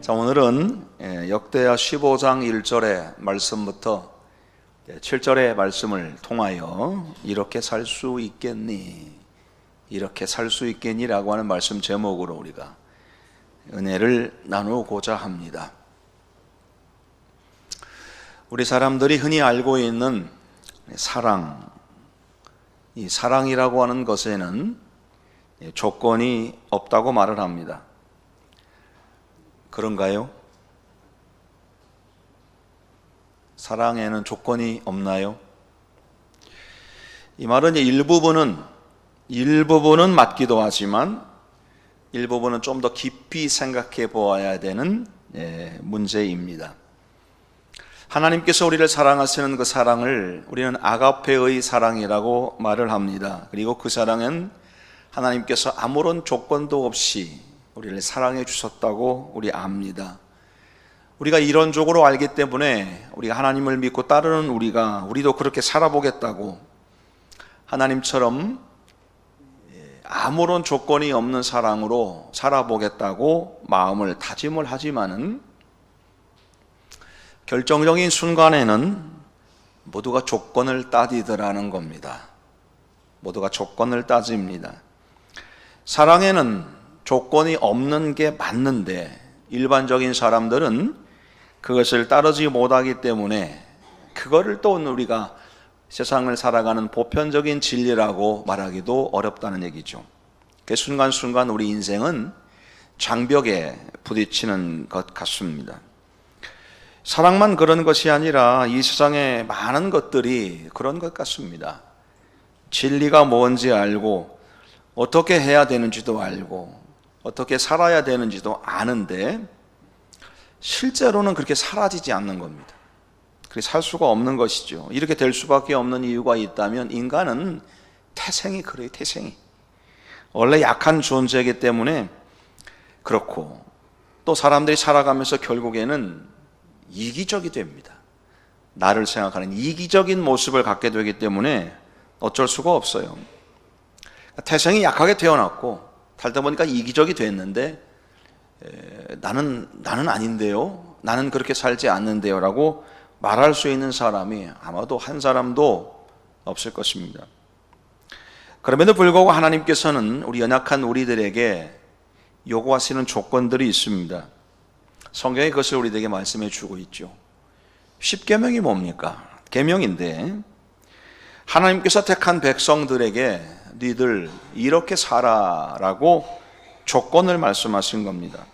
자, 오늘은 역대하 15장 1절의 말씀부터 7절의 말씀을 통하여 이렇게 살 수 있겠니? 이렇게 살 수 있겠니라고 하는 말씀 제목으로 우리가 은혜를 나누고자 합니다. 우리 사람들이 흔히 알고 있는 사랑, 이 사랑이라고 하는 것에는 조건이 없다고 말을 합니다. 그런가요? 사랑에는 조건이 없나요? 이 말은 일부분은 맞기도 하지만 일부분은 좀 더 깊이 생각해 보아야 되는 문제입니다. 하나님께서 우리를 사랑하시는 그 사랑을 우리는 아가페의 사랑이라고 말을 합니다. 그리고 그 사랑은 하나님께서 아무런 조건도 없이 우리를 사랑해 주셨다고 우리 압니다. 우리가 이론적으로 알기 때문에 우리가 하나님을 믿고 따르는 우리도 그렇게 살아보겠다고, 하나님처럼 아무런 조건이 없는 사랑으로 살아보겠다고 마음을 다짐을 하지만은 결정적인 순간에는 모두가 조건을 따지더라는 겁니다. 모두가 조건을 따집니다. 사랑에는 조건이 없는 게 맞는데 일반적인 사람들은 그것을 따르지 못하기 때문에 그거를 또 우리가 세상을 살아가는 보편적인 진리라고 말하기도 어렵다는 얘기죠. 그 순간순간 우리 인생은 장벽에 부딪히는 것 같습니다. 사랑만 그런 것이 아니라 이 세상에 많은 것들이 그런 것 같습니다. 진리가 뭔지 알고 어떻게 해야 되는지도 알고 어떻게 살아야 되는지도 아는데 실제로는 그렇게 사라지지 않는 겁니다. 그렇게 살 수가 없는 것이죠. 이렇게 될 수밖에 없는 이유가 있다면 인간은 태생이 그래요. 태생이 원래 약한 존재이기 때문에 그렇고, 또 사람들이 살아가면서 결국에는 이기적이 됩니다. 나를 생각하는 이기적인 모습을 갖게 되기 때문에 어쩔 수가 없어요. 태생이 약하게 태어났고 살다 보니까 이기적이 됐는데 나는 아닌데요, 나는 그렇게 살지 않는데요 라고 말할 수 있는 사람이 아마도 한 사람도 없을 것입니다. 그럼에도 불구하고 하나님께서는 우리 연약한 우리들에게 요구하시는 조건들이 있습니다. 성경이 그것을 우리에게 말씀해 주고 있죠. 10계명이 뭡니까? 계명인데 하나님께서 택한 백성들에게 니들 이렇게 살아라고 조건을 말씀하신 겁니다.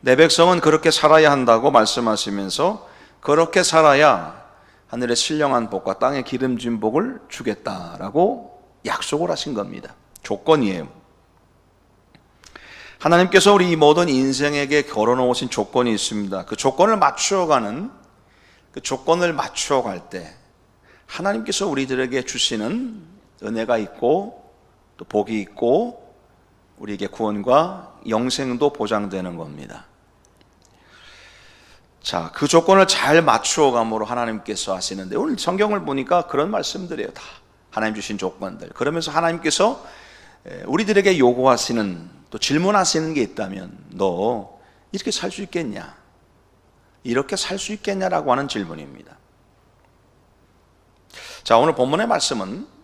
내 백성은 그렇게 살아야 한다고 말씀하시면서 그렇게 살아야 하늘의 신령한 복과 땅의 기름진 복을 주겠다라고 약속을 하신 겁니다. 조건이에요. 하나님께서 우리 이 모든 인생에게 걸어놓으신 조건이 있습니다. 그 조건을 맞추어갈 때 하나님께서 우리들에게 주시는 은혜가 있고 또 복이 있고 우리에게 구원과 영생도 보장되는 겁니다. 자, 그 조건을 잘 맞추어감으로 하나님께서 하시는데 오늘 성경을 보니까 그런 말씀들이에요. 다 하나님 주신 조건들. 그러면서 하나님께서 우리들에게 요구하시는, 또 질문하시는 게 있다면 너 이렇게 살 수 있겠냐? 이렇게 살 수 있겠냐라고 하는 질문입니다. 자, 오늘 본문의 말씀은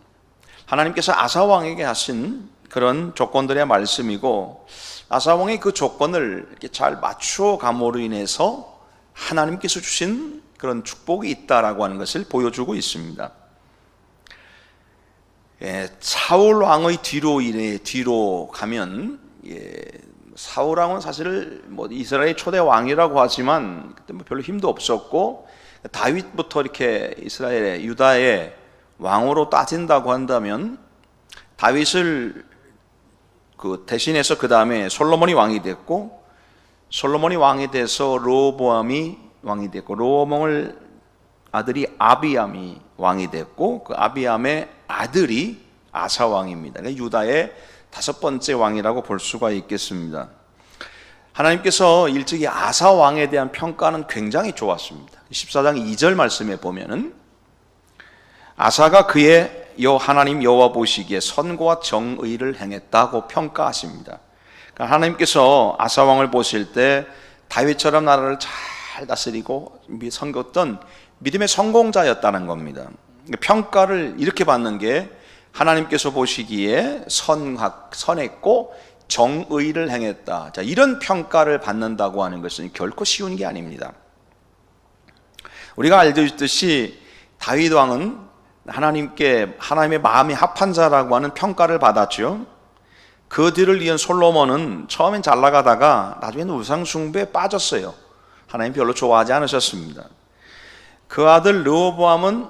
하나님께서 아사왕에게 하신 그런 조건들의 말씀이고, 아사왕이 그 조건을 이렇게 잘 맞추어 감으로 인해서 하나님께서 주신 그런 축복이 있다라고 하는 것을 보여주고 있습니다. 사울 왕의 뒤로 가면, 사울 왕은 사실 이스라엘 초대 왕이라고 하지만 그때 별로 힘도 없었고, 다윗부터 이렇게 이스라엘의 유다의 왕으로 따진다고 한다면 다윗을 대신해서 그 다음에 솔로몬이 왕이 됐고, 솔로몬이 왕이 돼서 르호보암이 왕이 됐고, 르호보암의 아들이 아비암이 왕이 됐고, 그 아비암의 아들이 아사 왕입니다. 그러니까 유다의 5번째 왕이라고 볼 수가 있겠습니다. 하나님께서 일찍이 아사 왕에 대한 평가는 굉장히 좋았습니다. 14장 2절 말씀에 보면은 아사가 그의 하나님 여호와 보시기에 선과 정의를 행했다고 평가하십니다. 그러니까 하나님께서 아사 왕을 보실 때 다윗처럼 나라를 잘 다스리고 섬겼던 믿음의 성공자였다는 겁니다. 평가를 이렇게 받는 게 하나님께서 보시기에 선했고 정의를 행했다. 자, 이런 평가를 받는다고 하는 것은 결코 쉬운 게 아닙니다. 우리가 알듯이 다윗 왕은 하나님의 마음이 합한 자라고 하는 평가를 받았죠. 그 뒤를 이은 솔로몬은 처음엔 잘 나가다가 나중에는 우상 숭배에 빠졌어요. 하나님 별로 좋아하지 않으셨습니다. 그 아들 르호보암은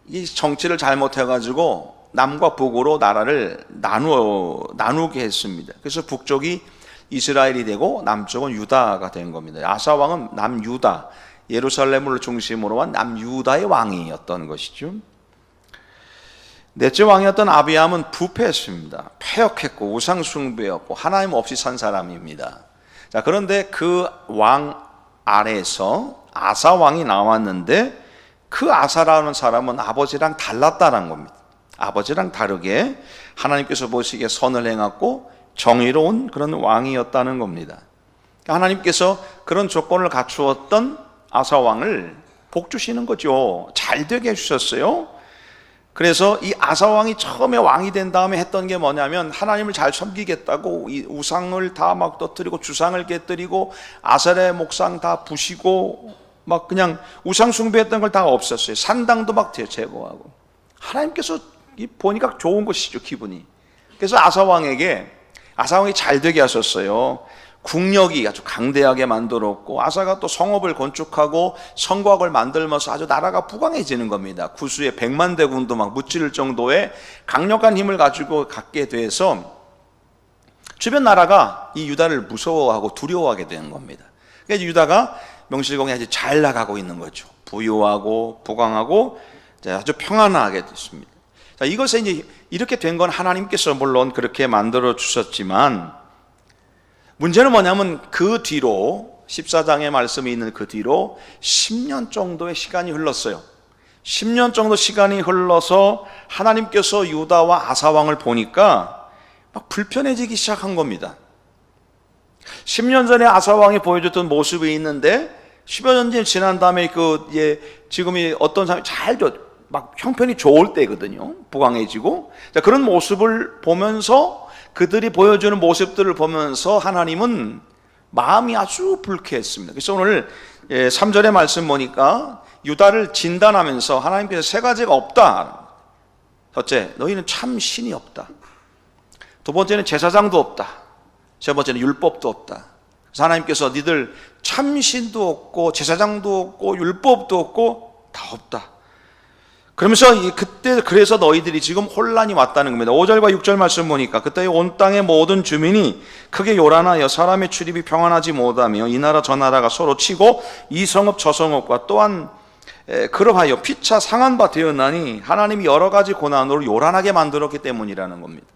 이 정치를 잘못해가지고 남과 북으로 나라를 나누게 했습니다. 그래서 북쪽이 이스라엘이 되고 남쪽은 유다가 된 겁니다. 아사 왕은 남유다, 예루살렘을 중심으로 한 남유다의 왕이었던 것이죠. 넷째 왕이었던 아비암은 부패했습니다. 패역했고 우상 숭배였고 하나님 없이 산 사람입니다. 자, 그런데 그 왕 아래에서 아사 왕이 나왔는데 그 아사라는 사람은 아버지랑 달랐다는 겁니다. 아버지랑 다르게 하나님께서 보시기에 선을 행했고 정의로운 그런 왕이었다는 겁니다. 하나님께서 그런 조건을 갖추었던 아사 왕을 복 주시는 거죠. 잘 되게 해주셨어요. 그래서 이 아사 왕이 처음에 왕이 된 다음에 했던 게 뭐냐면 하나님을 잘 섬기겠다고 이 우상을 다 막 터뜨리고 주상을 깨뜨리고 아세라의 목상 다 부시고 막 그냥 우상 숭배했던 걸 다 없었어요. 산당도 막 제거하고. 하나님께서 보니까 좋은 것이죠, 기분이. 그래서 아사 왕이 잘 되게 하셨어요. 국력이 아주 강대하게 만들었고 아사가 또 성읍을 건축하고 성곽을 만들면서 아주 나라가 부강해지는 겁니다. 구수의 100만 대군도 막 무찌를 정도의 강력한 힘을 가지고 갖게 돼서 주변 나라가 이 유다를 무서워하고 두려워하게 되는 겁니다. 그래서 유다가 명실공히 아주 잘 나가고 있는 거죠. 부유하고 부강하고 아주 평안하게 됐습니다. 자, 이것에 이제 이렇게 된 건 하나님께서 물론 그렇게 만들어 주셨지만 문제는 뭐냐면 그 뒤로 14장의 말씀이 있는 그 뒤로 10년 정도의 시간이 흘렀어요. 10년 정도 시간이 흘러서 하나님께서 유다와 아사 왕을 보니까 막 불편해지기 시작한 겁니다. 10년 전에 아사 왕이 보여줬던 모습이 있는데 10여 년 지난 다음에 지금이 어떤 사람이 막 형편이 좋을 때거든요. 부강해지고. 자, 그런 모습을 보면서 그들이 보여주는 모습들을 보면서 하나님은 마음이 아주 불쾌했습니다. 그래서 오늘 3절의 말씀 보니까 유다를 진단하면서 하나님께서 세 가지가 없다. 첫째, 너희는 참 신이 없다. 두 번째는 제사장도 없다. 세 번째는 율법도 없다. 그래서 하나님께서 니들 참 신도 없고 제사장도 없고 율법도 없고 다 없다. 그러면서 그래서 너희들이 지금 혼란이 왔다는 겁니다. 5절과 6절 말씀 보니까 그때 온 땅의 모든 주민이 크게 요란하여 사람의 출입이 평안하지 못하며 이 나라 저 나라가 서로 치고 이 성읍 저 성읍과 또한 그러하여 피차 상한 바 되었나니 하나님이 여러 가지 고난으로 요란하게 만들었기 때문이라는 겁니다.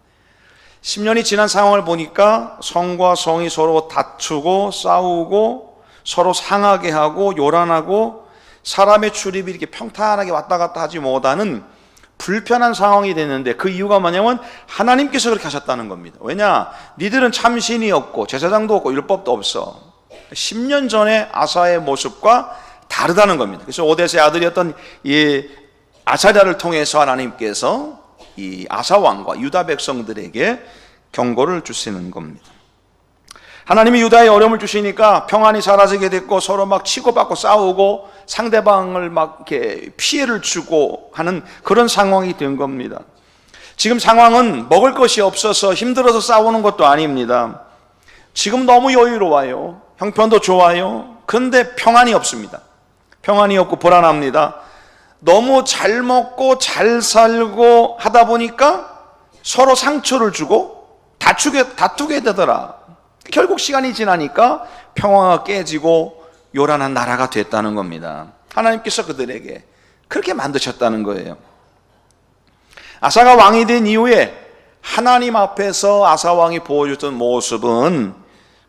10년이 지난 상황을 보니까 성과 성이 서로 다투고 싸우고 서로 상하게 하고 요란하고 사람의 출입이 이렇게 평탄하게 왔다 갔다 하지 못하는 불편한 상황이 됐는데 그 이유가 뭐냐면 하나님께서 그렇게 하셨다는 겁니다. 왜냐? 니들은 참신이 없고 제사장도 없고 율법도 없어. 10년 전에 아사의 모습과 다르다는 겁니다. 그래서 오데스의 아들이었던 이 아사랴를 통해서 하나님께서 이 아사 왕과 유다 백성들에게 경고를 주시는 겁니다. 하나님이 유다에 어려움을 주시니까 평안이 사라지게 됐고 서로 막 치고받고 싸우고 상대방을 막 이렇게 피해를 주고 하는 그런 상황이 된 겁니다. 지금 상황은 먹을 것이 없어서 힘들어서 싸우는 것도 아닙니다. 지금 너무 여유로워요. 형편도 좋아요. 그런데 평안이 없습니다. 평안이 없고 불안합니다. 너무 잘 먹고 잘 살고 하다 보니까 서로 상처를 주고 다투게 되더라. 결국 시간이 지나니까 평화가 깨지고 요란한 나라가 됐다는 겁니다. 하나님께서 그들에게 그렇게 만드셨다는 거예요. 아사가 왕이 된 이후에 하나님 앞에서 아사 왕이 보여줬던 모습은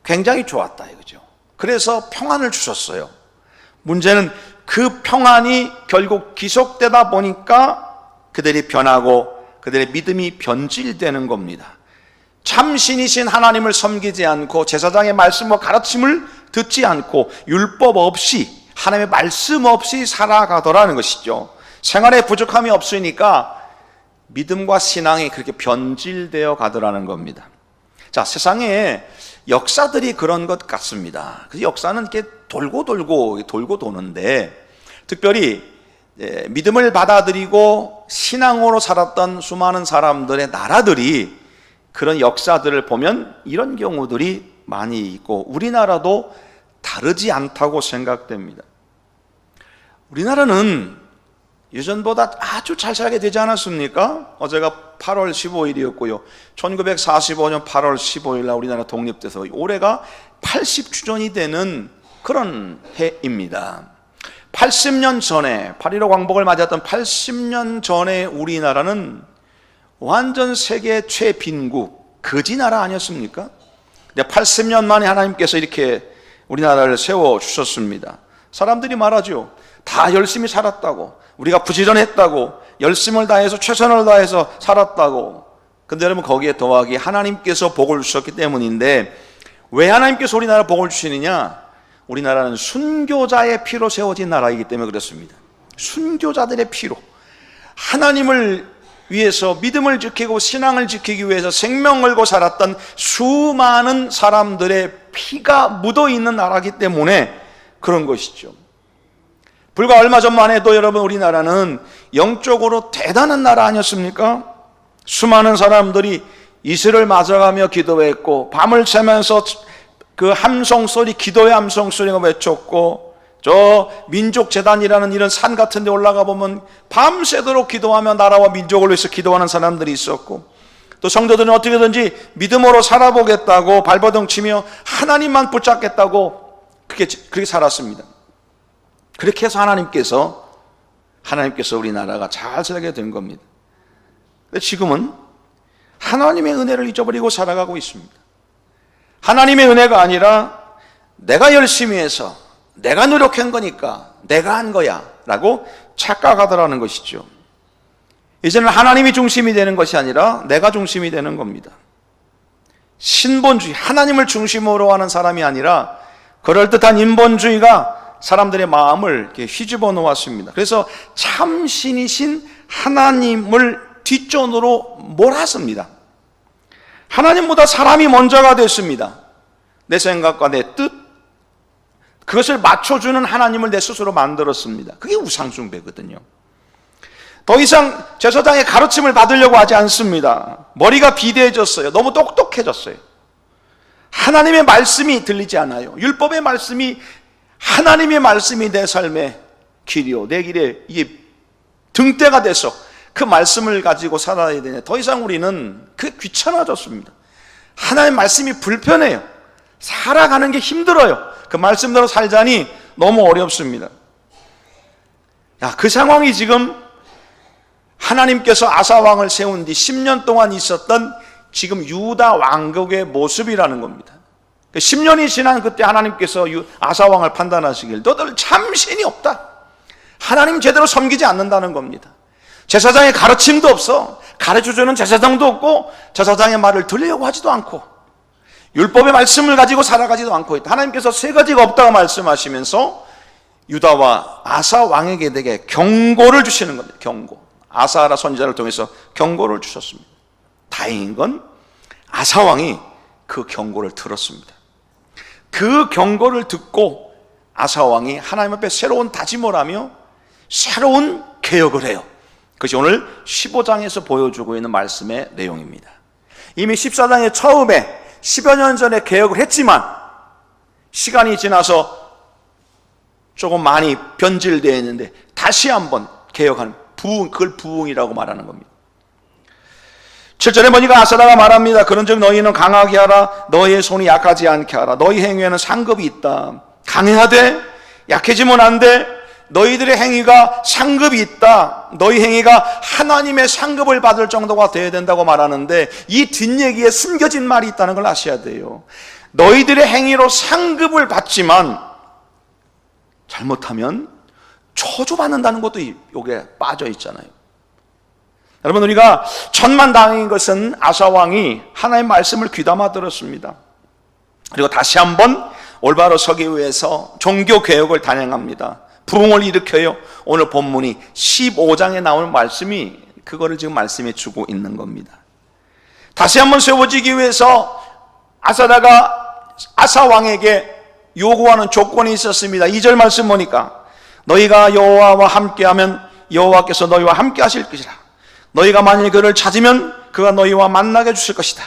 굉장히 좋았다 이거죠. 그래서 평안을 주셨어요. 문제는 그 평안이 결국 기속되다 보니까 그들이 변하고 그들의 믿음이 변질되는 겁니다. 참신이신 하나님을 섬기지 않고 제사장의 말씀과 가르침을 듣지 않고 율법 없이, 하나님의 말씀 없이 살아가더라는 것이죠. 생활에 부족함이 없으니까 믿음과 신앙이 그렇게 변질되어 가더라는 겁니다. 자, 세상에 역사들이 그런 것 같습니다. 그 역사는 이렇게 돌고 도는데, 특별히 믿음을 받아들이고 신앙으로 살았던 수많은 사람들의 나라들이 그런 역사들을 보면 이런 경우들이 많이 있고, 우리나라도 다르지 않다고 생각됩니다. 우리나라는 예전보다 아주 잘 살게 되지 않았습니까? 어제가 8월 15일이었고요. 1945년 8월 15일 날 우리나라 독립돼서 올해가 80주년이 되는 그런 해입니다. 80년 전에, 8.15 광복을 맞았던 80년 전에 우리나라는 완전 세계 최빈국, 거지나라 아니었습니까? 근데 80년 만에 하나님께서 이렇게 우리나라를 세워주셨습니다. 사람들이 말하죠. 다 열심히 살았다고, 우리가 부지런했다고, 열심을 다해서 최선을 다해서 살았다고. 근데 여러분, 거기에 더하기 하나님께서 복을 주셨기 때문인데, 왜 하나님께서 우리나라 복을 주시느냐? 우리나라는 순교자의 피로 세워진 나라이기 때문에 그렇습니다. 순교자들의 피로, 하나님을 위해서 믿음을 지키고 신앙을 지키기 위해서 생명 걸고 살았던 수많은 사람들의 피가 묻어있는 나라이기 때문에 그런 것이죠. 불과 얼마 전만 해도 여러분, 우리나라는 영적으로 대단한 나라 아니었습니까? 수많은 사람들이 이슬을 맞아가며 기도했고, 밤을 새면서 그 함성 소리, 기도의 함성 소리가 외쳤고, 저 민족재단이라는 이런 산 같은 데 올라가 보면 밤새도록 기도하며 나라와 민족을 위해서 기도하는 사람들이 있었고, 또 성도들은 어떻게든지 믿음으로 살아보겠다고 발버둥 치며 하나님만 붙잡겠다고 그렇게 살았습니다. 그렇게 해서 하나님께서 우리나라가 잘 살게 된 겁니다. 근데 지금은 하나님의 은혜를 잊어버리고 살아가고 있습니다. 하나님의 은혜가 아니라 내가 열심히 해서 내가 노력한 거니까 내가 한 거야 라고 착각하더라는 것이죠. 이제는 하나님이 중심이 되는 것이 아니라 내가 중심이 되는 겁니다. 신본주의, 하나님을 중심으로 하는 사람이 아니라 그럴듯한 인본주의가 사람들의 마음을 이렇게 휘집어 놓았습니다. 그래서 참 신이신 하나님을 뒷전으로 몰았습니다. 하나님보다 사람이 먼저가 됐습니다. 내 생각과 내 뜻, 그것을 맞춰주는 하나님을 내 스스로 만들었습니다. 그게 우상숭배거든요. 더 이상 제사장의 가르침을 받으려고 하지 않습니다. 머리가 비대해졌어요. 너무 똑똑해졌어요. 하나님의 말씀이 들리지 않아요. 율법의 말씀이, 하나님의 말씀이 내 삶의 길이요, 내 길에 이게 등대가 돼서 그 말씀을 가지고 살아야 되냐. 더 이상 우리는 그게 귀찮아졌습니다. 하나님의 말씀이 불편해요. 살아가는 게 힘들어요. 그 말씀대로 살자니 너무 어렵습니다. 그 상황이 지금 하나님께서 아사 왕을 세운 뒤 10년 동안 있었던 지금 유다 왕국의 모습이라는 겁니다. 10년이 지난 그때 하나님께서 아사 왕을 판단하시길, 너들 참 신이 없다, 하나님 제대로 섬기지 않는다는 겁니다. 제사장의 가르침도 없어, 가르쳐주는 제사장도 없고, 제사장의 말을 들으려고 하지도 않고, 율법의 말씀을 가지고 살아가지도 않고 있다. 하나님께서 세 가지가 없다고 말씀하시면서 유다와 아사 왕에게 되게 경고를 주시는 겁니다. 경고. 아사라 선지자를 통해서 경고를 주셨습니다. 다행인 건 아사 왕이 그 경고를 들었습니다. 그 경고를 듣고 아사 왕이 하나님 앞에 새로운 다짐을 하며 새로운 개혁을 해요. 그것이 오늘 15장에서 보여주고 있는 말씀의 내용입니다. 이미 14장의 처음에 10여 년 전에 개혁을 했지만 시간이 지나서 조금 많이 변질되어 있는데 다시 한번 개혁하는 부흥, 그걸 부흥이라고 말하는 겁니다. 7절에 보니까 아사다가 말합니다. 그런즉 너희는 강하게 하라, 너희의 손이 약하지 않게 하라. 너희 행위에는 상급이 있다. 강해야 돼, 약해지면 안 돼. 너희들의 행위가 상급이 있다. 너희 행위가 하나님의 상급을 받을 정도가 되어야 된다고 말하는데, 이 뒷얘기에 숨겨진 말이 있다는 걸 아셔야 돼요. 너희들의 행위로 상급을 받지만 잘못하면 저주받는다는 것도 여기에 빠져 있잖아요. 여러분, 우리가 천만다행인 것은 아사 왕이 하나님의 말씀을 귀담아 들었습니다. 그리고 다시 한번 올바로 서기 위해서 종교개혁을 단행합니다. 부흥을 일으켜요. 오늘 본문이 15장에 나오는 말씀이 그거를 지금 말씀해 주고 있는 겁니다. 다시 한번 세워지기 위해서 아사 왕에게 요구하는 조건이 있었습니다. 2절 말씀 보니까 너희가 여호와와 함께하면 여호와께서 너희와 함께 하실 것이라. 너희가 만일 그를 찾으면 그가 너희와 만나게 해주실 것이다.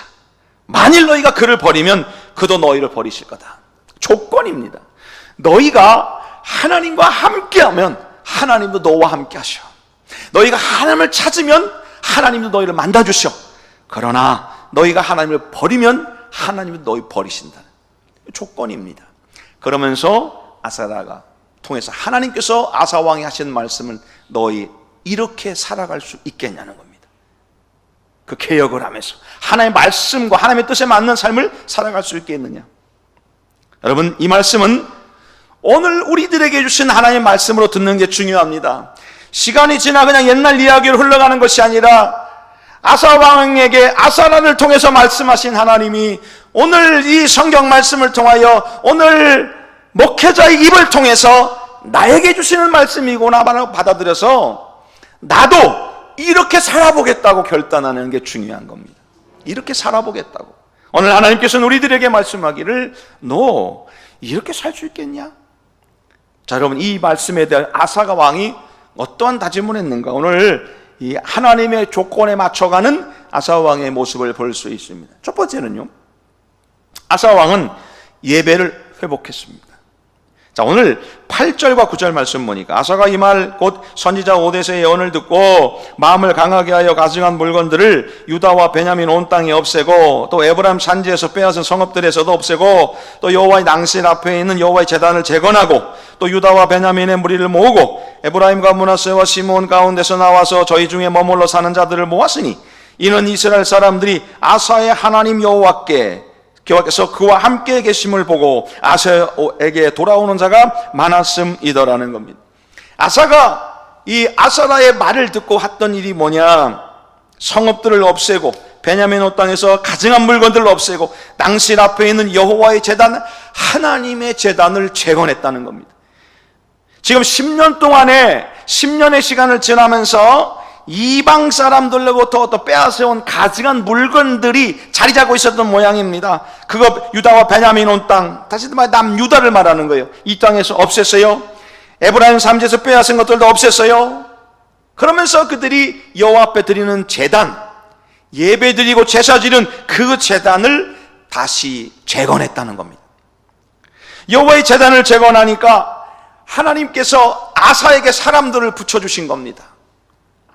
만일 너희가 그를 버리면 그도 너희를 버리실 거다. 조건입니다. 너희가 하나님과 함께하면 하나님도 너와 함께 하셔. 너희가 하나님을 찾으면 하나님도 너희를 만나 주셔. 그러나 너희가 하나님을 버리면 하나님도 너희 버리신다는 조건입니다. 그러면서 아사라가 통해서 하나님께서 아사 왕이 하신 말씀을 너희 이렇게 살아갈 수 있겠냐는 겁니다. 그 개혁을 하면서 하나님의 말씀과 하나님의 뜻에 맞는 삶을 살아갈 수 있겠느냐. 여러분, 이 말씀은 오늘 우리들에게 주신 하나님의 말씀으로 듣는 게 중요합니다. 시간이 지나 그냥 옛날 이야기로 흘러가는 것이 아니라 아사 왕에게 아사라를 통해서 말씀하신 하나님이 오늘 이 성경 말씀을 통하여 오늘 목회자의 입을 통해서 나에게 주시는 말씀이구나 받아들여서 나도 이렇게 살아보겠다고 결단하는 게 중요한 겁니다. 이렇게 살아보겠다고. 오늘 하나님께서는 우리들에게 말씀하기를 너 이렇게 살 수 있겠냐? 자, 여러분, 이 말씀에 대한 아사가 왕이 어떠한 다짐을 했는가? 오늘 이 하나님의 조건에 맞춰가는 아사 왕의 모습을 볼 수 있습니다. 첫 번째는요, 아사 왕은 예배를 회복했습니다. 자, 오늘 8절과 9절 말씀 보니까 아사가 이 말 곧 선지자 오데스의 예언을 듣고 마음을 강하게 하여 가져간 물건들을 유다와 베냐민 온 땅에 없애고 또 에브라임 산지에서 빼앗은 성읍들에서도 없애고 또 여호와의 낭실 앞에 있는 여호와의 제단을 재건하고 또 유다와 베냐민의 무리를 모으고 에브라임과 므낫세와 시므온 가운데서 나와서 저희 중에 머물러 사는 자들을 모았으니 이는 이스라엘 사람들이 아사의 하나님 여호와께서 그와 함께 계심을 보고 아사에게 돌아오는 자가 많았음이더라는 겁니다. 아사가 이 아사라의 말을 듣고 했던 일이 뭐냐? 성읍들을 없애고 베냐민 온 땅에서 가증한 물건들을 없애고 낭실 앞에 있는 여호와의 제단, 하나님의 제단을 재건했다는 겁니다. 지금 10년 동안에 10년의 시간을 지나면서 이방 사람들로부터 또 빼앗아온 가증한 물건들이 자리 잡고 있었던 모양입니다. 그거 유다와 베냐민 온 땅, 다시 말해 남유다를 말하는 거예요. 이 땅에서 없앴어요. 에브라임 산지에서 빼앗은 것들도 없앴어요. 그러면서 그들이 여호와 앞에 드리는 제단, 예배 드리고 제사 지는 그 제단을 다시 재건했다는 겁니다. 여호와의 제단을 재건하니까 하나님께서 아사에게 사람들을 붙여주신 겁니다.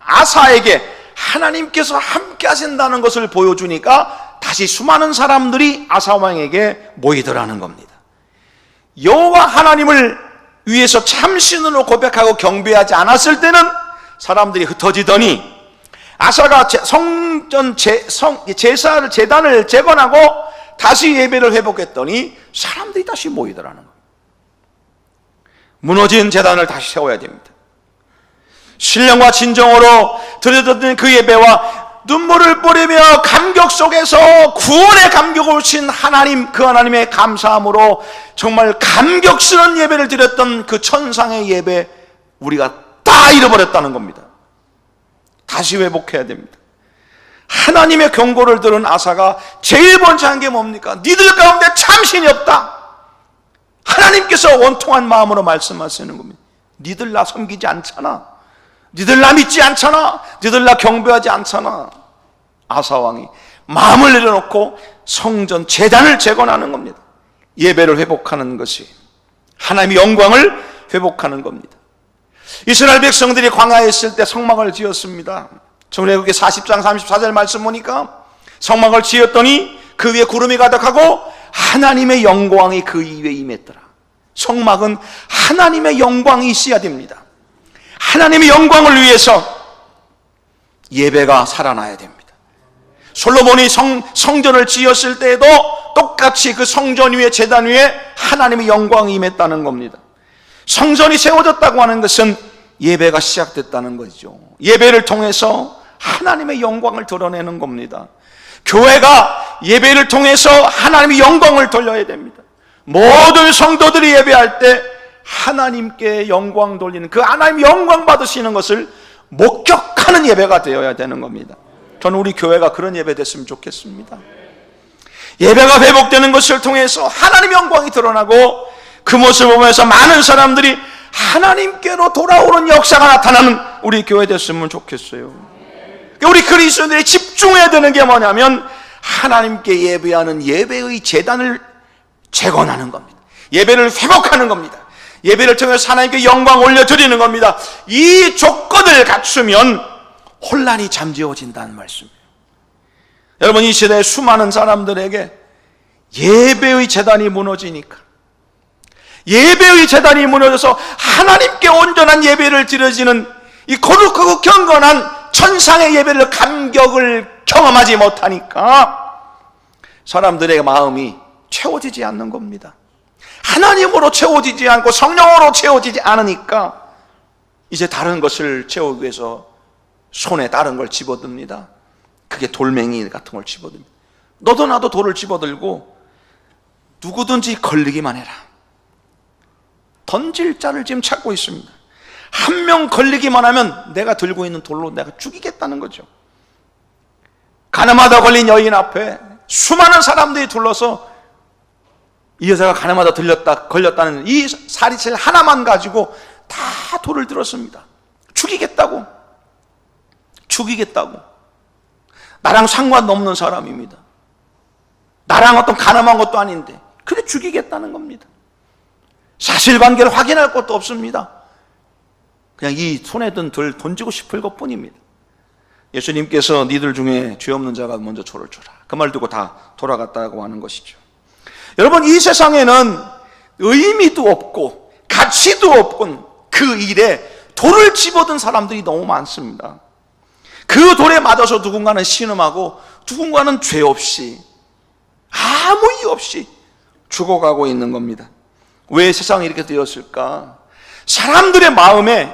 아사에게 하나님께서 함께 하신다는 것을 보여주니까 다시 수많은 사람들이 아사 왕에게 모이더라는 겁니다. 여호와 하나님을 위해서 참신으로 고백하고 경배하지 않았을 때는 사람들이 흩어지더니 아사가 제사를 제단을 재건하고 다시 예배를 회복했더니 사람들이 다시 모이더라는 겁니다. 무너진 제단을 다시 세워야 됩니다. 신령과 진정으로 드려졌던 그 예배와 눈물을 뿌리며 감격 속에서 구원의 감격을 주신 하나님, 그 하나님의 감사함으로 정말 감격스러운 예배를 드렸던 그 천상의 예배, 우리가 다 잃어버렸다는 겁니다. 다시 회복해야 됩니다. 하나님의 경고를 들은 아사가 제일 먼저 한 게 뭡니까? 니들 가운데 참신이 없다. 하나님께서 원통한 마음으로 말씀하시는 겁니다. 니들 나 섬기지 않잖아. 니들 나 믿지 않잖아. 니들 나 경배하지 않잖아. 아사왕이 마음을 내려놓고 성전 제단을 재건하는 겁니다. 예배를 회복하는 것이 하나님의 영광을 회복하는 겁니다. 이스라엘 백성들이 광야에 있을 때 성막을 지었습니다. 출애굽기 40장 34절 말씀 보니까 성막을 지었더니 그 위에 구름이 가득하고 하나님의 영광이 그 위에 임했더라. 성막은 하나님의 영광이 있어야 됩니다. 하나님의 영광을 위해서 예배가 살아나야 됩니다. 솔로몬이 성전을 지었을 때에도 똑같이 그 성전 위에 제단 위에 하나님의 영광이 임했다는 겁니다. 성전이 세워졌다고 하는 것은 예배가 시작됐다는 거죠. 예배를 통해서 하나님의 영광을 드러내는 겁니다. 교회가 예배를 통해서 하나님의 영광을 돌려야 됩니다. 모든 성도들이 예배할 때 하나님께 영광 돌리는, 그 하나님 영광 받으시는 것을 목격하는 예배가 되어야 되는 겁니다. 저는 우리 교회가 그런 예배 됐으면 좋겠습니다. 예배가 회복되는 것을 통해서 하나님 영광이 드러나고 그 모습을 보면서 많은 사람들이 하나님께로 돌아오는 역사가 나타나는 우리 교회 됐으면 좋겠어요. 우리 그리스도인들이 집중해야 되는 게 뭐냐면 하나님께 예배하는 예배의 제단을 재건하는 겁니다. 예배를 회복하는 겁니다. 예배를 통해서 하나님께 영광 올려드리는 겁니다. 이 조건을 갖추면 혼란이 잠재워진다는 말씀이에요. 여러분, 이 시대에 수많은 사람들에게 예배의 제단이 무너지니까, 예배의 제단이 무너져서 하나님께 온전한 예배를 드려지는 이 거룩하고 경건한 천상의 예배를 감격을 경험하지 못하니까 사람들의 마음이 채워지지 않는 겁니다. 하나님으로 채워지지 않고 성령으로 채워지지 않으니까 이제 다른 것을 채우기 위해서 손에 다른 걸 집어듭니다. 그게 돌멩이 같은 걸 집어듭니다. 너도 나도 돌을 집어들고 누구든지 걸리기만 해라. 던질 자를 지금 찾고 있습니다. 한 명 걸리기만 하면 내가 들고 있는 돌로 내가 죽이겠다는 거죠. 가늠하다 걸린 여인 앞에 수많은 사람들이 둘러서 이 여자가 가늠하다 걸렸다는 이 사리칠 하나만 가지고 다 돌을 들었습니다. 죽이겠다고. 나랑 상관없는 사람입니다. 나랑 어떤 가늠한 것도 아닌데 그래 죽이겠다는 겁니다. 사실관계를 확인할 것도 없습니다. 그냥 이 손에 든 돌 던지고 싶을 것뿐입니다. 예수님께서 니들 중에 죄 없는 자가 먼저 돌을 줘라, 그 말 듣고 다 돌아갔다고 하는 것이죠. 여러분, 이 세상에는 의미도 없고 가치도 없군 그 일에 돌을 집어든 사람들이 너무 많습니다. 그 돌에 맞아서 누군가는 신음하고 누군가는 죄 없이 아무 이유 없이 죽어가고 있는 겁니다. 왜 세상이 이렇게 되었을까? 사람들의 마음에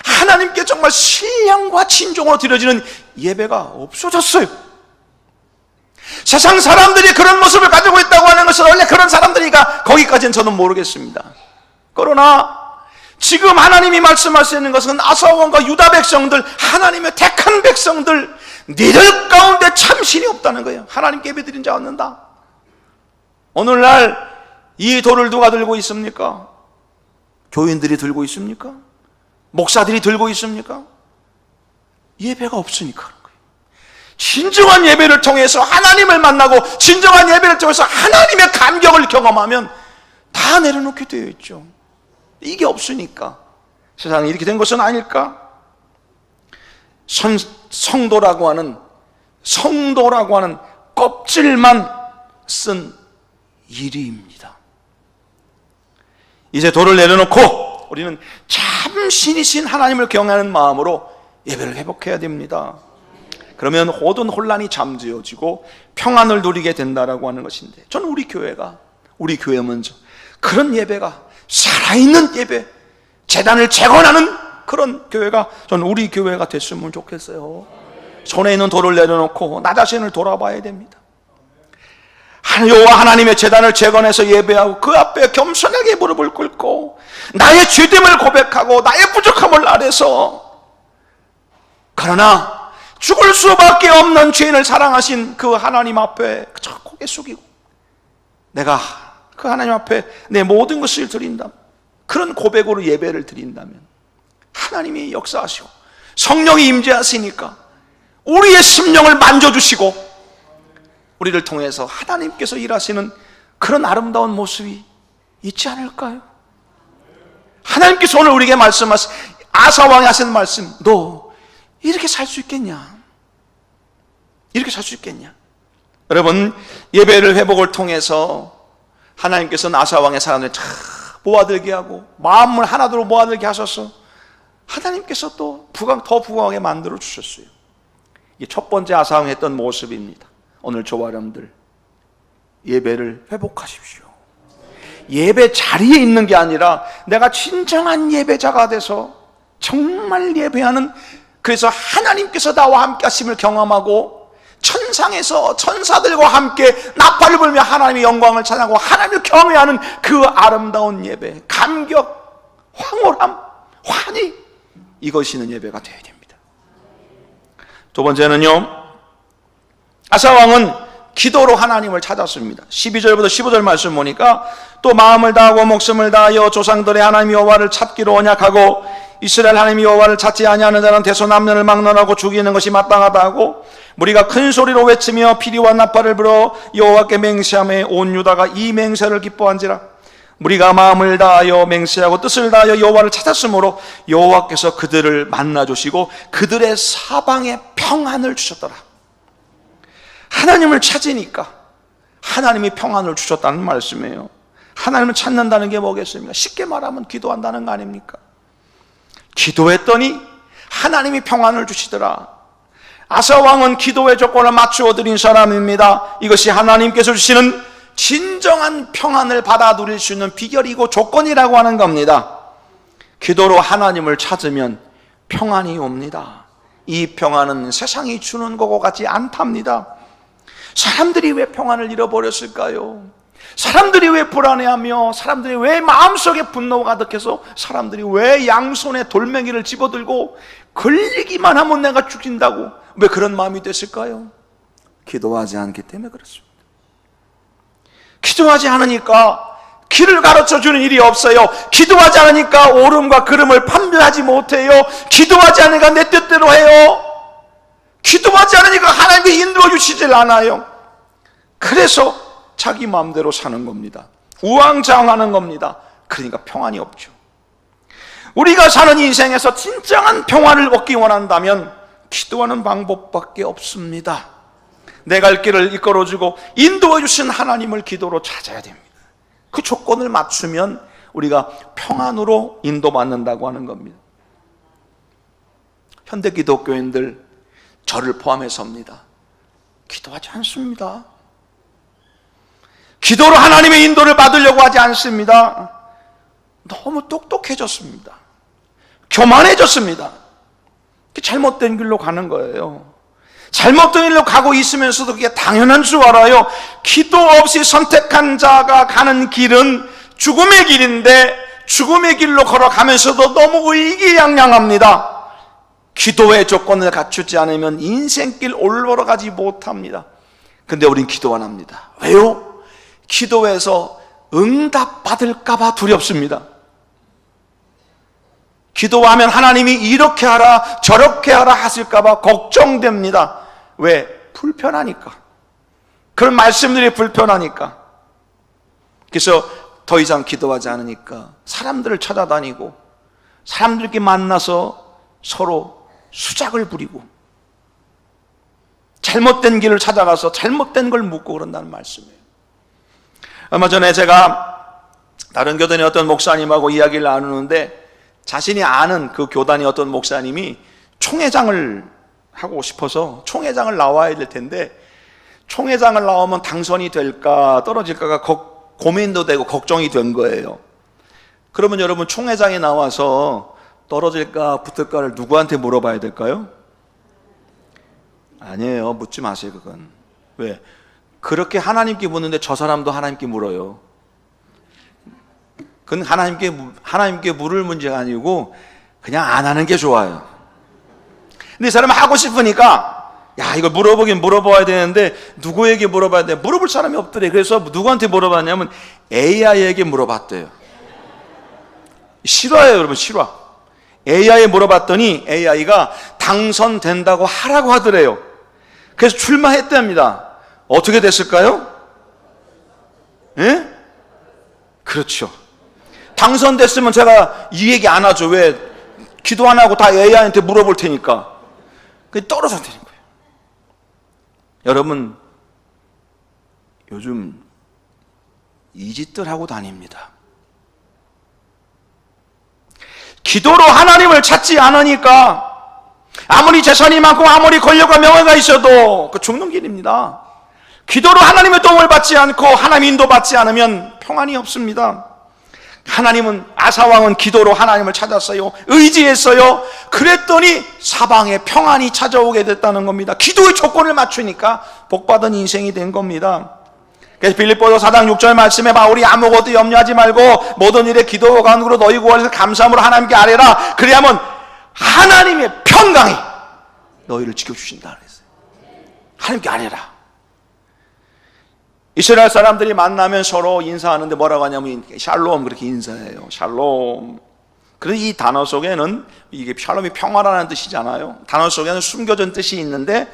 하나님께 정말 신령과 진정으로 드려지는 예배가 없어졌어요. 세상 사람들이 그런 모습을 가지고 있다고 하는 것은 원래 그런 사람들이가 거기까지는 저는 모르겠습니다. 그러나 지금 하나님이 말씀하시는 것은 아사원과 유다 백성들, 하나님의 택한 백성들, 니들 가운데 참신이 없다는 거예요. 하나님께 예배드린 자 얻는다. 오늘날 이 돌을 누가 들고 있습니까? 교인들이 들고 있습니까? 목사들이 들고 있습니까? 예배가 없으니까 그런 거예요. 진정한 예배를 통해서 하나님을 만나고 진정한 예배를 통해서 하나님의 감격을 경험하면 다 내려놓게 되어 있죠. 이게 없으니까 세상이 이렇게 된 것은 아닐까? 성도라고 하는 껍질만 쓴 일입니다. 이제 돌을 내려놓고 우리는 참 신이신 하나님을 경외하는 마음으로 예배를 회복해야 됩니다. 그러면 모든 혼란이 잠재워지고 평안을 누리게 된다라고 하는 것인데, 저는 우리 교회 먼저 그런 예배가, 살아있는 예배, 제단을 재건하는 그런 교회가, 저는 우리 교회가 됐으면 좋겠어요. 손에 있는 돌을 내려놓고 나 자신을 돌아봐야 됩니다. 여호와 하나님의 제단을 재건해서 예배하고 그 앞에 겸손하게 무릎을 꿇고 나의 죄됨을 고백하고 나의 부족함을 아뢰서, 그러나 죽을 수밖에 없는 죄인을 사랑하신 그 하나님 앞에 그저 고개 숙이고 내가 그 하나님 앞에 내 모든 것을 드린다, 그런 고백으로 예배를 드린다면 하나님이 역사하시고 성령이 임재하시니까 우리의 심령을 만져주시고 우리를 통해서 하나님께서 일하시는 그런 아름다운 모습이 있지 않을까요? 하나님께서 오늘 우리에게 말씀하신, 아사왕이 하시는 말씀, 너 이렇게 살 수 있겠냐? 이렇게 살 수 있겠냐? 여러분, 예배를 회복을 통해서 하나님께서는 아사왕의 사람을 다 모아들게 하고 마음을 하나로 모아들게 하셔서 하나님께서 또 더 부강하게 만들어 주셨어요. 이게 첫 번째 아사왕이 했던 모습입니다. 오늘 저와 여러분들 예배를 회복하십시오. 예배 자리에 있는 게 아니라 내가 진정한 예배자가 돼서 정말 예배하는, 그래서 하나님께서 나와 함께 하심을 경험하고 천상에서 천사들과 함께 나팔을 불며 하나님의 영광을 찬양하고 하나님을 경외하는 그 아름다운 예배, 감격, 황홀함, 환희, 이것이 있는 예배가 되어야 됩니다. 두 번째는요, 아사왕은 기도로 하나님을 찾았습니다. 12절부터 15절 말씀 보니까 또 마음을 다하고 목숨을 다하여 조상들의 하나님 여호와를 찾기로 언약하고 이스라엘 하나님 여호와를 찾지 아니하는 자는 대소남녀를 막론하고 죽이는 것이 마땅하다 하고 무리가 큰 소리로 외치며 피리와 나팔을 불어 여호와께 맹세하며 온 유다가 이 맹세를 기뻐한지라. 무리가 마음을 다하여 맹세하고 뜻을 다하여 여호와를 찾았으므로 여호와께서 그들을 만나주시고 그들의 사방에 평안을 주셨더라. 하나님을 찾으니까 하나님이 평안을 주셨다는 말씀이에요. 하나님을 찾는다는 게 뭐겠습니까? 쉽게 말하면 기도한다는 거 아닙니까? 기도했더니 하나님이 평안을 주시더라. 아사왕은 기도의 조건을 맞추어 드린 사람입니다. 이것이 하나님께서 주시는 진정한 평안을 받아 누릴 수 있는 비결이고 조건이라고 하는 겁니다. 기도로 하나님을 찾으면 평안이 옵니다. 이 평안은 세상이 주는 것과 같지 않답니다. 사람들이 왜 평안을 잃어버렸을까요? 사람들이 왜 불안해하며, 사람들이 왜 마음속에 분노가 가득해서, 사람들이 왜 양손에 돌멩이를 집어들고 걸리기만 하면 내가 죽인다고 왜 그런 마음이 됐을까요? 기도하지 않기 때문에 그렇습니다. 기도하지 않으니까 길을 가르쳐주는 일이 없어요. 기도하지 않으니까 옳음과 그름을 판별하지 못해요. 기도하지 않으니까 내 뜻대로 해요. 기도하지 않으니까 하나님께 인도해 주시질 않아요. 그래서 자기 마음대로 사는 겁니다. 우왕좌왕하는 겁니다. 그러니까 평안이 없죠. 우리가 사는 인생에서 진정한 평안을 얻기 원한다면 기도하는 방법밖에 없습니다. 내 갈 길을 이끌어주고 인도해 주신 하나님을 기도로 찾아야 됩니다. 그 조건을 맞추면 우리가 평안으로 인도받는다고 하는 겁니다. 현대 기독교인들 저를 포함해서입니다. 기도하지 않습니다. 기도로 하나님의 인도를 받으려고 하지 않습니다. 너무 똑똑해졌습니다. 교만해졌습니다. 잘못된 길로 가는 거예요. 잘못된 길로 가고 있으면서도 그게 당연한 줄 알아요. 기도 없이 선택한 자가 가는 길은 죽음의 길인데 죽음의 길로 걸어가면서도 너무 의기양양합니다. 기도의 조건을 갖추지 않으면 인생길 올라가지 못합니다. 근데 우린 기도 안 합니다. 왜요? 기도해서 응답받을까 봐 두렵습니다. 기도하면 하나님이 이렇게 하라 저렇게 하라 하실까 봐 걱정됩니다. 왜? 불편하니까. 그런 말씀들이 불편하니까. 그래서 더 이상 기도하지 않으니까 사람들을 찾아다니고 사람들끼리 만나서 서로 수작을 부리고 잘못된 길을 찾아가서 잘못된 걸 묻고 그런다는 말씀이에요. 얼마 전에 제가 다른 교단의 어떤 목사님하고 이야기를 나누는데 자신이 아는 그 교단의 어떤 목사님이 총회장을 하고 싶어서 총회장을 나와야 될 텐데 총회장을 나오면 당선이 될까 떨어질까가 고민도 되고 걱정이 된 거예요. 그러면 여러분 총회장에 나와서 떨어질까 붙을까를 누구한테 물어봐야 될까요? 아니에요. 묻지 마세요. 그건. 왜? 그렇게 하나님께 묻는데 저 사람도 하나님께 물어요. 그건 하나님께 물을 문제가 아니고 그냥 안 하는 게 좋아요. 근데 이 사람은 하고 싶으니까 야 이거 물어봐야 되는데 누구에게 물어봐야 돼? 물어볼 사람이 없더래. 그래서 누구한테 물어봤냐면 AI에게 물어봤대요. 실화예요 여러분. 실화. AI에 물어봤더니 AI가 당선된다고 하라고 하더래요. 그래서 출마했답니다. 어떻게 됐을까요? 예? 그렇죠. 당선됐으면 제가 이 얘기 안 하죠. 왜? 기도 안 하고 다 AI한테 물어볼 테니까. 그게 떨어져 되는 거예요. 여러분, 요즘 이 짓들 하고 다닙니다. 기도로 하나님을 찾지 않으니까 아무리 재산이 많고 아무리 권력과 명예가 있어도 그 죽는 길입니다. 기도로 하나님의 도움을 받지 않고 하나님 인도 받지 않으면 평안이 없습니다. 하나님은, 아사왕은 기도로 하나님을 찾았어요. 의지했어요. 그랬더니 사방에 평안이 찾아오게 됐다는 겁니다. 기도의 조건을 맞추니까 복받은 인생이 된 겁니다. 그래서 빌립보서 4장 6절 말씀에 바울이 아무것도 염려하지 말고 모든 일에 기도와 간구로 너희 구원에서 감사함으로 하나님께 아뢰라. 그래야만 하나님의 평강이 너희를 지켜주신다 그랬어요. 하나님께 아뢰라. 이스라엘 사람들이 만나면 서로 인사하는데 뭐라고 하냐면 샬롬 그렇게 인사해요. 샬롬. 그래서 이 단어 속에는 이게 샬롬이 평화라는 뜻이잖아요. 단어 속에는 숨겨진 뜻이 있는데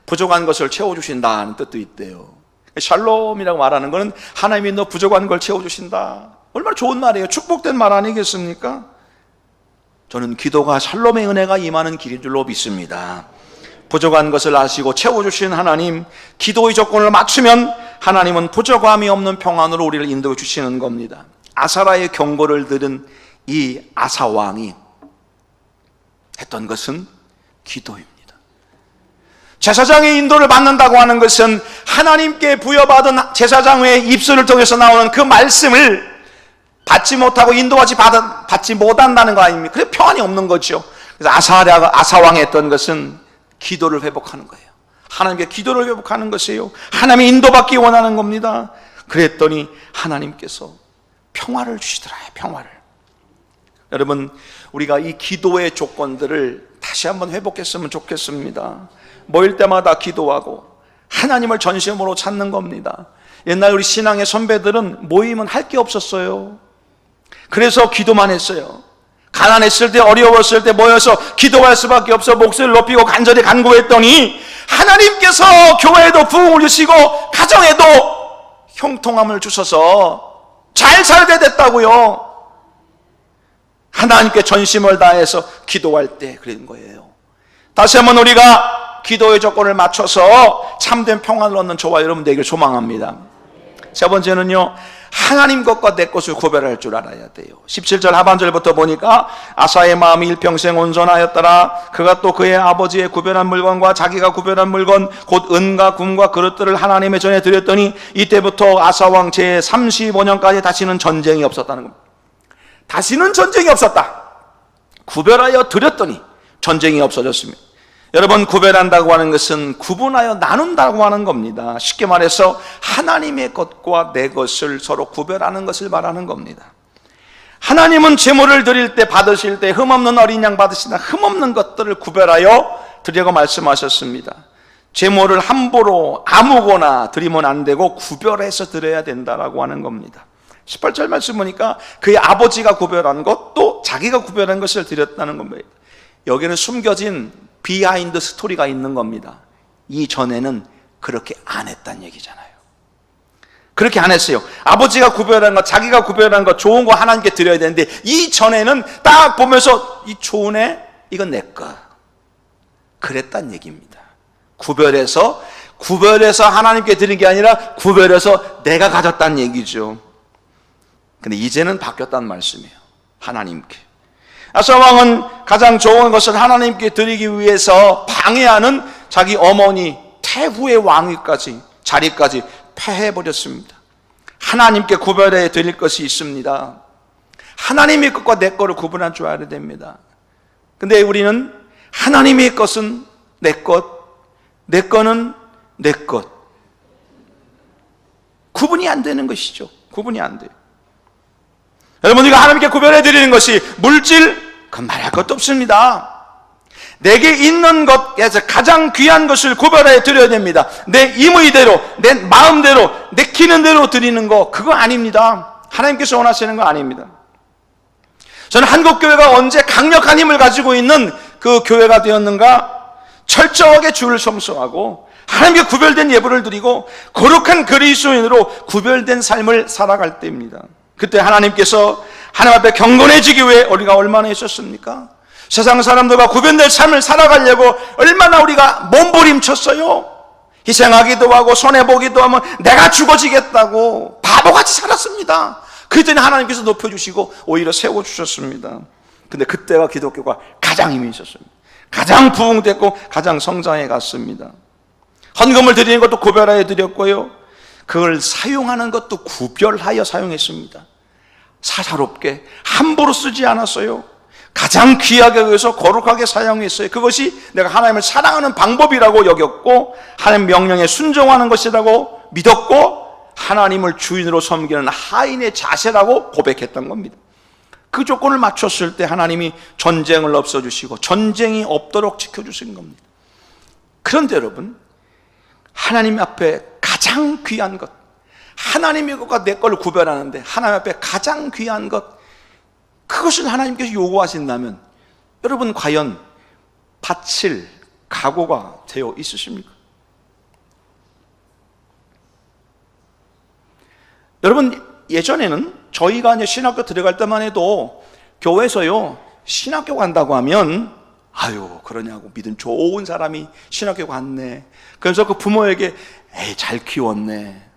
부족한 것을 채워주신다는 뜻도 있대요. 샬롬이라고 말하는 것은 하나님이 너 부족한 걸 채워주신다. 얼마나 좋은 말이에요. 축복된 말 아니겠습니까? 저는 기도가 샬롬의 은혜가 임하는 길인 줄로 믿습니다. 부족한 것을 아시고 채워주신 하나님, 기도의 조건을 맞추면 하나님은 부족함이 없는 평안으로 우리를 인도해 주시는 겁니다. 아사라의 경고를 들은 이 아사왕이 했던 것은 기도입니다. 제사장의 인도를 받는다고 하는 것은 하나님께 부여받은 제사장의 입술을 통해서 나오는 그 말씀을 받지 못하고 받지 못한다는 거 아닙니까? 그래서 평안이 없는 거죠. 그래서 아사왕이 했던 것은 기도를 회복하는 거예요. 하나님께 기도를 회복하는 것이에요. 하나님의 인도받기 원하는 겁니다. 그랬더니 하나님께서 평화를 주시더라. 평화를. 여러분, 우리가 이 기도의 조건들을 다시 한번 회복했으면 좋겠습니다. 모일 때마다 기도하고 하나님을 전심으로 찾는 겁니다. 옛날 우리 신앙의 선배들은 모이면 할 게 없었어요. 그래서 기도만 했어요. 가난했을 때, 어려웠을 때 모여서 기도할 수밖에 없어 목소리를 높이고 간절히 간구했더니 하나님께서 교회에도 부흥을 주시고 가정에도 형통함을 주셔서 잘 살게 됐다고요. 하나님께 전심을 다해서 기도할 때 그런 거예요. 다시 한번 우리가 기도의 조건을 맞춰서 참된 평안을 얻는 저와 여러분 되기를 소망합니다. 세 번째는요, 하나님 것과 내 것을 구별할 줄 알아야 돼요. 17절 하반절부터 보니까 아사의 마음이 일평생 온전하였더라. 그가 또 그의 아버지의 구별한 물건과 자기가 구별한 물건 곧 은과 금과 그릇들을 하나님의 전에 드렸더니 이때부터 아사왕 제35년까지 다시는 전쟁이 없었다는 겁니다. 다시는 전쟁이 없었다. 구별하여 드렸더니 전쟁이 없어졌습니다. 여러분, 구별한다고 하는 것은 구분하여 나눈다고 하는 겁니다. 쉽게 말해서 하나님의 것과 내 것을 서로 구별하는 것을 말하는 겁니다. 하나님은 제물을 드릴 때, 받으실 때 흠없는 어린 양 받으시나 흠없는 것들을 구별하여 드리라고 말씀하셨습니다. 제물을 함부로 아무거나 드리면 안 되고 구별해서 드려야 된다라고 하는 겁니다. 18절 말씀 보니까 그의 아버지가 구별한 것, 또 자기가 구별한 것을 드렸다는 겁니다. 여기는 숨겨진 비하인드 스토리가 있는 겁니다. 이전에는 그렇게 안 했다는 얘기잖아요. 그렇게 안 했어요. 아버지가 구별한 것, 자기가 구별한 것, 좋은 거 하나님께 드려야 되는데 이전에는 딱 보면서 이 좋은 애, 이건 내 거. 그랬단 얘기입니다. 구별해서 하나님께 드린 게 아니라 구별해서 내가 가졌다는 얘기죠. 근데 이제는 바뀌었다는 말씀이에요. 하나님께. 아사왕은 가장 좋은 것을 하나님께 드리기 위해서 방해하는 자기 어머니 태후의 왕위까지, 자리까지 패해버렸습니다. 하나님께 구별해 드릴 것이 있습니다. 하나님의 것과 내 것을 구분할 줄 알아야 됩니다. 근데 우리는 하나님의 것은 내 것, 내 거는 내 것. 구분이 안 되는 것이죠. 구분이 안 돼요. 여러분, 우리가 하나님께 구별해 드리는 것이 물질, 그건 말할 것도 없습니다. 내게 있는 것에서 가장 귀한 것을 구별해 드려야 됩니다. 내 임의대로, 내 마음대로, 내키는 대로 드리는 거, 그거 아닙니다. 하나님께서 원하시는 거 아닙니다. 저는 한국교회가 언제 강력한 힘을 가지고 있는 그 교회가 되었는가? 철저하게 주를 성수하고 하나님께 구별된 예물을 드리고 거룩한 그리스도인으로 구별된 삶을 살아갈 때입니다. 그때 하나님께서 하나님 앞에 경건해지기 위해 우리가 얼마나 했었습니까? 세상 사람들과 구별된 삶을 살아가려고 얼마나 우리가 몸부림쳤어요. 희생하기도 하고 손해보기도 하면 내가 죽어지겠다고 바보같이 살았습니다. 그랬더니 하나님께서 높여주시고 오히려 세워주셨습니다. 근데 그때가 기독교가 가장 힘이 있었습니다. 가장 부흥됐고 가장 성장해 갔습니다. 헌금을 드리는 것도 구별하여 드렸고요, 그걸 사용하는 것도 구별하여 사용했습니다. 사사롭게 함부로 쓰지 않았어요. 가장 귀하게 여겨서 거룩하게 사용했어요. 그것이 내가 하나님을 사랑하는 방법이라고 여겼고 하나님 명령에 순종하는 것이라고 믿었고 하나님을 주인으로 섬기는 하인의 자세라고 고백했던 겁니다. 그 조건을 맞췄을 때 하나님이 전쟁을 없애주시고 전쟁이 없도록 지켜주신 겁니다. 그런데 여러분, 하나님 앞에 가장 귀한 것, 하나님의 것과 내 것을 구별하는데 하나님 앞에 가장 귀한 것, 그것을 하나님께서 요구하신다면 여러분 과연 바칠 각오가 되어 있으십니까? 여러분, 예전에는 저희가 이제 신학교 들어갈 때만 해도 교회에서요, 신학교 간다고 하면 아유 그러냐고, 믿음 좋은 사람이 신학교 갔네. 그래서 그 부모에게 에이 잘 키웠네,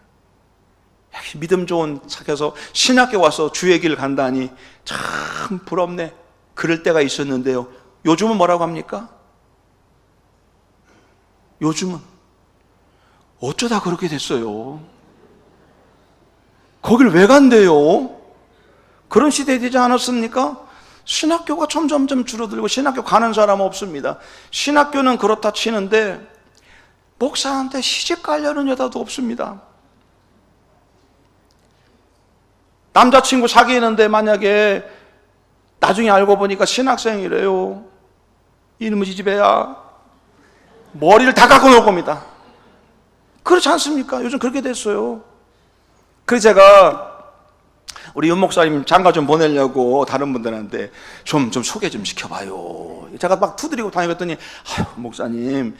믿음 좋은 착해서 신학교 와서 주의 길 간다니 참 부럽네, 그럴 때가 있었는데요. 요즘은 뭐라고 합니까? 요즘은 어쩌다 그렇게 됐어요? 거길 왜 간대요? 그런 시대 되지 않았습니까? 신학교가 점점점 줄어들고 신학교 가는 사람 없습니다. 신학교는 그렇다 치는데 목사한테 시집 가려는 여자도 없습니다. 남자친구 사귀는데 만약에 나중에 알고 보니까 신학생이래요. 이놈의 지지배야, 머리를 다 깎아 놓을 겁니다. 그렇지 않습니까? 요즘 그렇게 됐어요. 그래서 제가 우리 윤 목사님 장가 좀 보내려고 다른 분들한테 좀 소개 좀 시켜봐요. 제가 막 두드리고 다니랬더니 아유 목사님,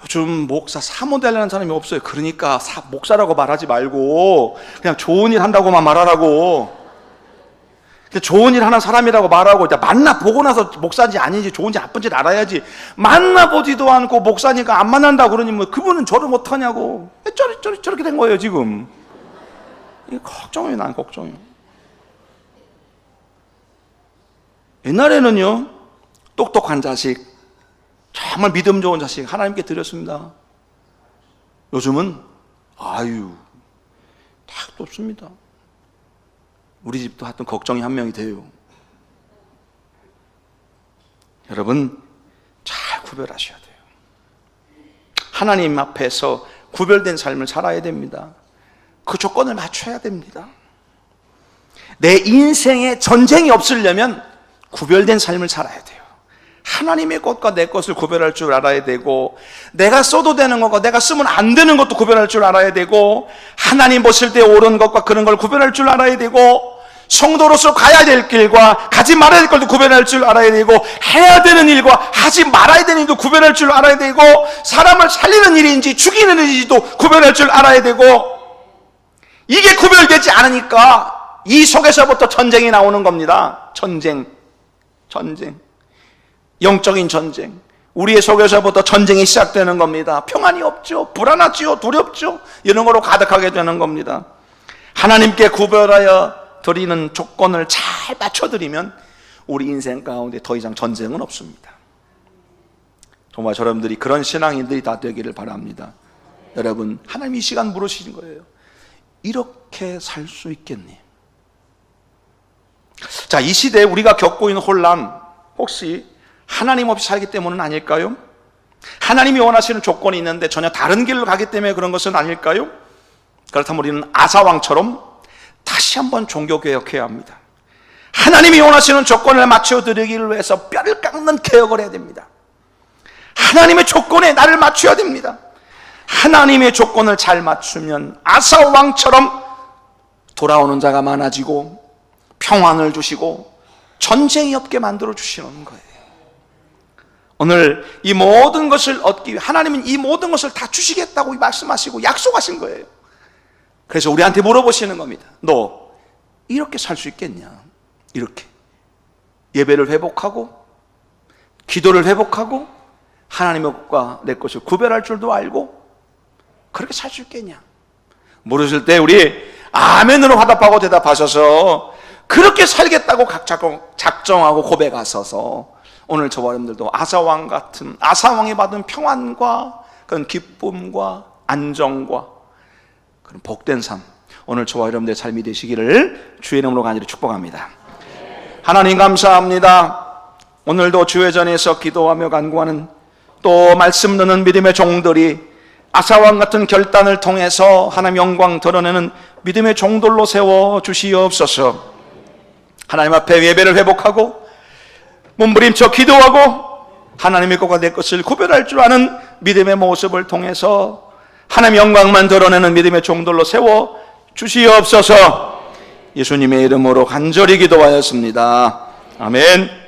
요즘 목사 사모 되려는 사람이 없어요. 그러니까 목사라고 말하지 말고 그냥 좋은 일 한다고만 말하라고. 좋은 일 하는 사람이라고 말하고, 만나보고 나서 목사인지 아닌지 좋은지 나쁜지 알아야지. 만나보지도 않고 목사니까 안 만난다고 그러니 뭐 그분은 저를 못하냐고. 저렇게 된 거예요 지금. 걱정이에요. 난 걱정이에요. 옛날에는요, 똑똑한 자식, 정말 믿음 좋은 자식 하나님께 드렸습니다. 요즘은 아유 택도 없습니다. 우리 집도 하여튼 걱정이 한 명이 돼요. 여러분 잘 구별하셔야 돼요. 하나님 앞에서 구별된 삶을 살아야 됩니다. 그 조건을 맞춰야 됩니다. 내 인생에 전쟁이 없으려면 구별된 삶을 살아야 돼요. 하나님의 것과 내 것을 구별할 줄 알아야 되고, 내가 써도 되는 것과 내가 쓰면 안 되는 것도 구별할 줄 알아야 되고, 하나님 보실 때 옳은 것과 그런 걸 구별할 줄 알아야 되고, 성도로서 가야 될 길과 가지 말아야 될 것도 구별할 줄 알아야 되고, 해야 되는 일과 하지 말아야 되는 일도 구별할 줄 알아야 되고, 사람을 살리는 일인지 죽이는 일인지도 구별할 줄 알아야 되고, 이게 구별되지 않으니까 이 속에서부터 전쟁이 나오는 겁니다. 전쟁. 영적인 전쟁. 우리의 속에서부터 전쟁이 시작되는 겁니다. 평안이 없죠. 불안하죠. 두렵죠. 이런 거로 가득하게 되는 겁니다. 하나님께 구별하여 드리는 조건을 잘 맞춰드리면 우리 인생 가운데 더 이상 전쟁은 없습니다. 정말 여러분들이 그런 신앙인들이 다 되기를 바랍니다. 여러분, 하나님 이 시간 물으시는 거예요. 이렇게 살 수 있겠니? 자, 이 시대에 우리가 겪고 있는 혼란, 혹시 하나님 없이 살기 때문은 아닐까요? 하나님이 원하시는 조건이 있는데 전혀 다른 길로 가기 때문에 그런 것은 아닐까요? 그렇다면 우리는 아사왕처럼 다시 한번 종교개혁해야 합니다. 하나님이 원하시는 조건을 맞춰드리기를 위해서 뼈를 깎는 개혁을 해야 됩니다. 하나님의 조건에 나를 맞춰야 됩니다. 하나님의 조건을 잘 맞추면 아사왕처럼 돌아오는 자가 많아지고 평안을 주시고 전쟁이 없게 만들어 주시는 거예요. 오늘 이 모든 것을 얻기 위해 하나님은 이 모든 것을 다 주시겠다고 말씀하시고 약속하신 거예요. 그래서 우리한테 물어보시는 겁니다. 너 이렇게 살 수 있겠냐? 이렇게 예배를 회복하고 기도를 회복하고 하나님의 것과 내 것을 구별할 줄도 알고 그렇게 살 수 있겠냐? 물으실 때 우리 아멘으로 화답하고 대답하셔서 그렇게 살겠다고 각 작정하고 고백하셔서 오늘 저와 여러분들도 아사왕 같은, 아사왕이 받은 평안과 그런 기쁨과 안정과 그런 복된 삶, 오늘 저와 여러분들의 삶이 되시기를 주의 이름으로 간절히 축복합니다. 하나님 감사합니다. 오늘도 주의 전에서 기도하며 간구하는 또 말씀 듣는 믿음의 종들이 아사왕 같은 결단을 통해서 하나님 영광 드러내는 믿음의 종들로 세워 주시옵소서. 하나님 앞에 예배를 회복하고 몸부림쳐 기도하고 하나님의 것과 내 것을 구별할 줄 아는 믿음의 모습을 통해서 하나님 영광만 드러내는 믿음의 종들로 세워 주시옵소서. 예수님의 이름으로 간절히 기도하였습니다. 아멘.